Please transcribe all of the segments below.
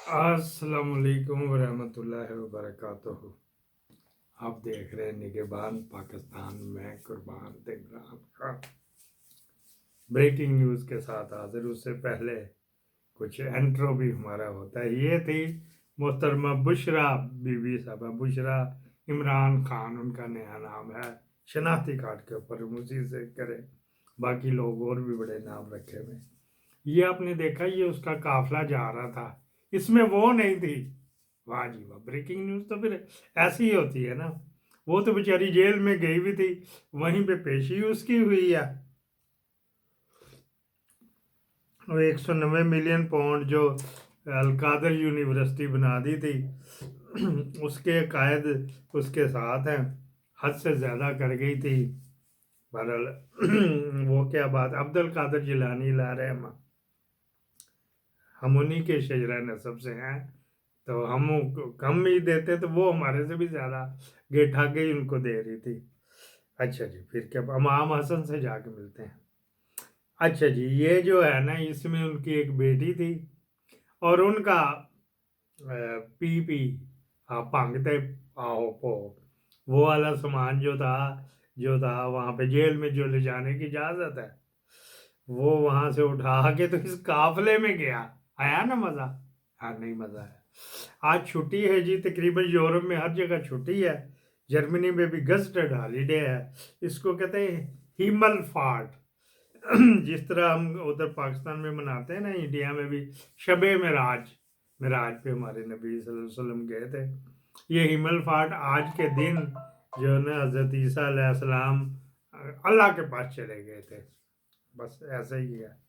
अस्सलाम वालेकुम वरहमतुल्लाहि वबरकातुहू। आप देख रहे हैं निगहबान पाकिस्तान में कुर्बान इमरान खान ब्रेकिंग न्यूज़ के साथ हाजिर। उससे पहले कुछ इंट्रो भी हमारा होता है। ये थी मोहतरमा बुशरा बीबी साहबा, बुशरा इमरान खान उनका नया नाम है, शनाख्ती कार्ड के ऊपर उसी से करें, बाकी लोग और भी बड़े नाम रखे हुए। ये आपने देखा, ये उसका काफिला जा रहा था, इसमें वो नहीं थी। वाह जी वाह, ब्रेकिंग न्यूज़ तो फिर ऐसी ही होती है ना। वो तो बेचारी जेल में गई हुई थी, वहीं पे पेशी उसकी हुई है। 190 मिलियन पाउंड जो अलकादर यूनिवर्सिटी बना दी थी, उसके कायद उसके साथ हैं, हद से ज़्यादा कर गई थी। बहरहाल वो क्या बात, अब्दुल कादर जिलानी ला रहे हम उन्हीं के शजरा नसब से हैं, तो हम कम ही देते तो वो हमारे से भी ज़्यादा गेठा के ही उनको दे रही थी। अच्छा जी, फिर क्या, इमाम हसन से जाके मिलते हैं। अच्छा जी, ये जो है ना, इसमें उनकी एक बेटी थी और उनका पी पी भांगते आओ पो, वो वाला सामान जो था वहाँ पे जेल में जो ले जाने की इजाज़त है, वो वहाँ से उठा के तो इस काफले में गया। आया ना मज़ा? हाँ, नहीं मज़ा है। आज छुट्टी है जी, तकरीबन यूरोप में हर जगह छुट्टी है, जर्मनी में भी गस्टेड हॉलीडे है। इसको कहते हैं हिमल फाट। जिस तरह हम उधर पाकिस्तान में मनाते हैं ना, इंडिया में भी शबे मेराज, मेराज पे हमारे नबी सल्लल्लाहु अलैहि वसल्लम गए थे। ये हिमल फाट आज के दिन जो है ना, हज़रत ईसा अलैहिस्सलाम अल्लाह के पास चले गए थे, बस ऐसा ही है।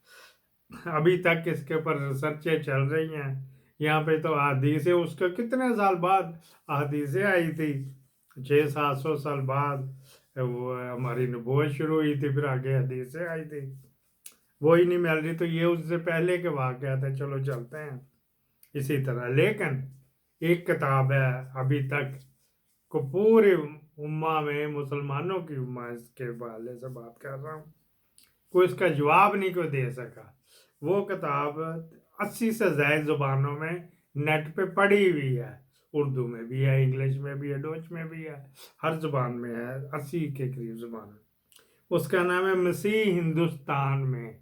अभी तक इसके ऊपर रिसर्चें चल रही हैं। यहाँ पे तो हदीसें उसके कितने साल बाद हदीसें आई थी, 600-700 साल बाद वो हमारी नबूवत शुरू हुई थी, फिर आगे हदीसें आई थी। वो ही नहीं मिल रही, तो ये उससे पहले के वाक़या थे। चलो चलते हैं इसी तरह। लेकिन एक किताब है अभी तक को पूरे उम्मा में, मुसलमानों की उम्मा, इसके हवाले से बात कर रहा हूँ, कोई इसका जवाब नहीं कोई दे सका। वो किताब 80 से ज़ायद ज़ुबानों में नेट पे पड़ी हुई है, उर्दू में भी है, इंग्लिश में भी है, डच में भी है, हर ज़ुबान में है, 80 के करीब ज़ुबान। उसका नाम है मसीह हिंदुस्तान में।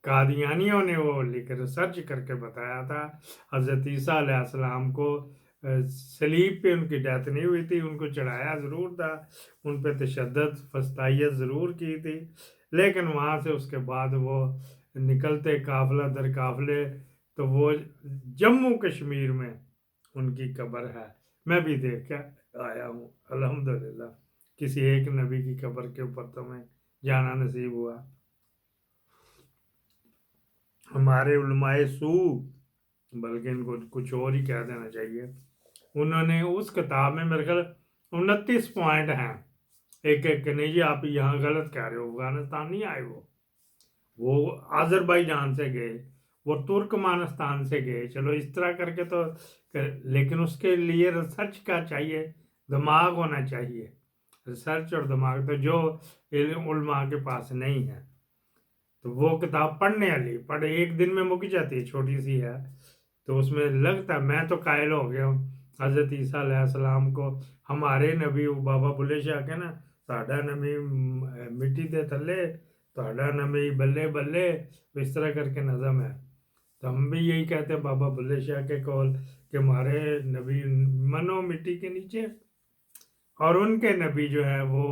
कादियानियों ने वो लिख रिसर्च करके बताया था, हज़रत ईसा अलैहिस्सलाम को सलीब पे उनकी डेथ नहीं हुई थी, उनको चढ़ाया ज़रूर था, उन पर तशद्दुद फस्तायत ज़रूर की थी, लेकिन वहाँ से उसके बाद वो निकलते काफ़िला दर काफ़िले, तो वो जम्मू कश्मीर में उनकी कब्र है। मैं भी देख के आया हूँ अल्हम्दुलिल्लाह, किसी एक नबी की कब्र के ऊपर तो मैं जाना नसीब हुआ। हमारे उलमाए सू, बल्कि इनको कुछ और ही कह देना चाहिए, उन्होंने उस किताब में मेरे ख्याल 29 पॉइंट हैं। एक एक नहीं जी, आप यहाँ गलत कह रहे हो, अफगानिस्तान नहीं आए वो आज़रबाईजान से गए, वो तुर्कमानिस्तान से गए, चलो इस तरह करके तो लेकिन उसके लिए रिसर्च का चाहिए, दिमाग होना चाहिए। रिसर्च और दिमाग तो जो उलमा के पास नहीं है, तो वो किताब पढ़ने वाली, पढ़ एक दिन में मुक जाती है, छोटी सी है, तो उसमें लगता, मैं तो कायल हो गया हूँ हज़रत ईसा अलैहिस्सलाम को हमारे नबी बाबा बुल्ले शाह के ना, साडा नबी मिट्टी दे थल्ले, साडा नबी बल्ले बल्ले, इस तरह करके नज़म है। तो हम भी यही कहते हैं बाबा बुल्ले शाह के कौल कि हमारे नबी मनो मिट्टी के नीचे, और उनके नबी जो है वो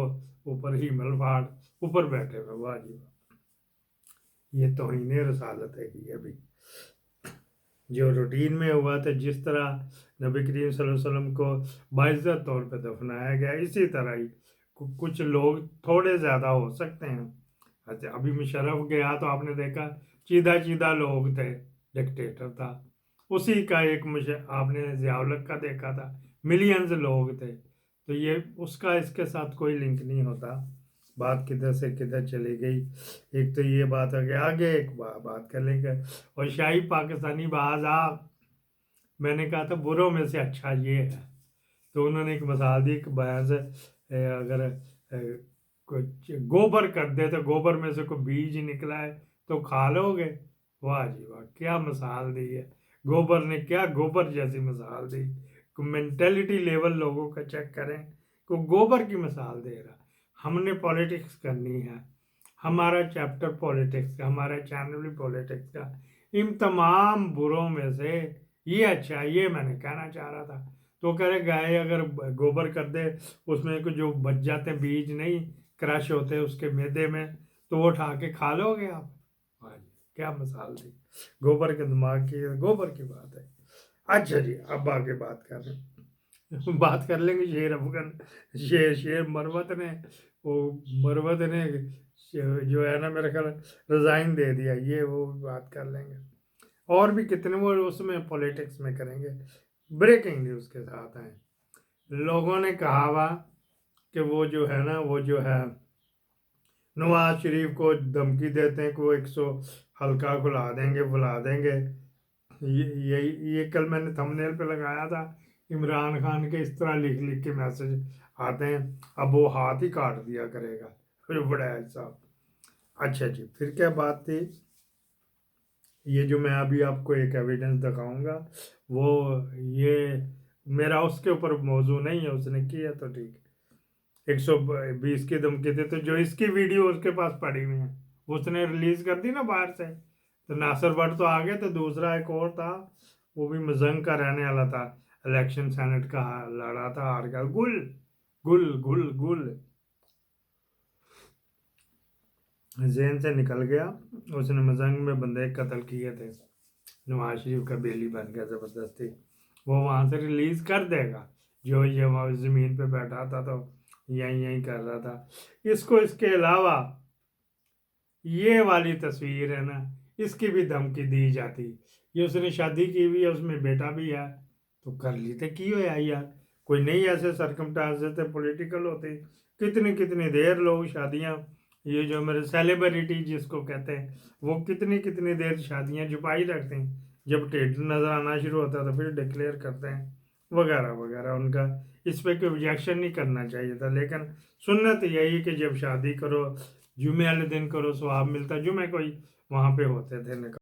ऊपर ही मलबाड़ ऊपर बैठे हुए। वाह जी वाह, ये तौहीन रसालत है कि अभी जो रूटीन में हुआ था, जिस तरह नबी करीम सल्लल्लाहु अलैहि वसल्लम को बाइज़्ज़त तौर पे दफनाया गया, इसी तरह ही कुछ लोग थोड़े ज़्यादा हो सकते हैं। अच्छा, अभी मुशर्रफ गया तो आपने देखा, चीदा चीदा लोग थे, डिक्टेटर था, उसी का एक आपने ज़ियाउल हक का देखा था, मिलियंस लोग थे। तो ये उसका इसके साथ कोई लिंक नहीं होता, बात किधर से किधर चली गई। एक तो ये बात आ गई, आगे एक बात कर लेंगे। और शाही पाकिस्तानी बाज़ाब, मैंने कहा था बुरों में से अच्छा ये है, तो उन्होंने एक मिसाल दी कि भैंस अगर कुछ गोबर कर दे तो गोबर में से कोई बीज निकला है तो खा लोगे। वाह जी वाह, क्या मिसाल दी है। गोबर ने क्या गोबर जैसी मिसाल दी। मेंटेलिटी लेवल लोगों का चेक करें को गोबर की मिसाल दे रहा। हमने पॉलिटिक्स करनी है, हमारा चैप्टर पॉलिटिक्स का, हमारा चैनल भी पॉलिटिक्स का। इन तमाम बुरों में से ये अच्छा, ये मैंने कहना चाह रहा था। तो कह रहे गाय अगर गोबर कर दे, उसमें कुछ जो बच जाते हैं बीज नहीं क्रश होते उसके मैदे में, तो वो उठा के खा लोगे आप। वाह जी, क्या मिसाल दी, गोबर के दिमाग की, गोबर की बात है। अच्छा जी, अब आगे बात कर रहे हैं, बात कर लेंगे शेर अफगन, शेर मरवत ने, वो मरवत ने जो है ना मेरे ख्याल रिजाइन दे दिया, ये वो बात कर लेंगे। और भी कितने वो उसमें पॉलिटिक्स में करेंगे। ब्रेकिंग न्यूज़ के साथ हैं। लोगों ने कहा हुआ कि वो जो है ना, वो जो है नवाज शरीफ को धमकी देते हैं कि वो 100 हल्का बुला देंगे। ये कल मैंने थंबनेल पे लगाया था, इमरान खान के इस तरह लिख लिख के मैसेज आते हैं, अब वो हाथ ही काट दिया करेगा, फिर बड़ा साहब। अच्छा जी, फिर क्या बात थी, ये जो मैं अभी आपको एक एविडेंस दिखाऊंगा, वो ये मेरा उसके ऊपर मौजू नहीं है, उसने किया तो ठीक है। 120 की धमकी थी, तो जो इसकी वीडियो उसके पास पड़ी हुई है, उसने रिलीज कर दी ना बाहर से, तो नासिर भट्ट तो आ गए, तो दूसरा एक और था, वो भी मजंग का रहने वाला था, इलेक्शन सेनेट का लड़ा था, हार गया, गुल गुल गुल गुल जेन से निकल गया। उसने मजंग में बंदे कत्ल किए थे, नवाज शरीफ का बेली बन गया जबरदस्ती, वो वहां से रिलीज कर देगा। जो ये वहाँ जमीन पे बैठा था तो यहीं यहीं कर रहा था। इसको इसके अलावा ये वाली तस्वीर है ना, इसकी भी धमकी दी जाती। ये उसने शादी की हुई है, उसमें बेटा भी है, तो कर ली तो की हो यार, कोई नहीं ऐसे सरकमस्टांसेस थे पॉलिटिकल होते, कितनी कितनी देर लोग शादियां, ये जो मेरे सेलिब्रिटी जिसको कहते हैं, वो कितनी कितनी देर शादियां छुपाई रखते हैं, जब टेट नजर आना शुरू होता है तो फिर डिक्लेयर करते हैं वगैरह वगैरह। उनका इस पे कोई ऑब्जेक्शन नहीं करना चाहिए था, लेकिन सुन्नत यही है कि जब शादी करो जुमे वाले दिन करो, स्वाब मिलता, जुमे कोई वहां पे होते थे।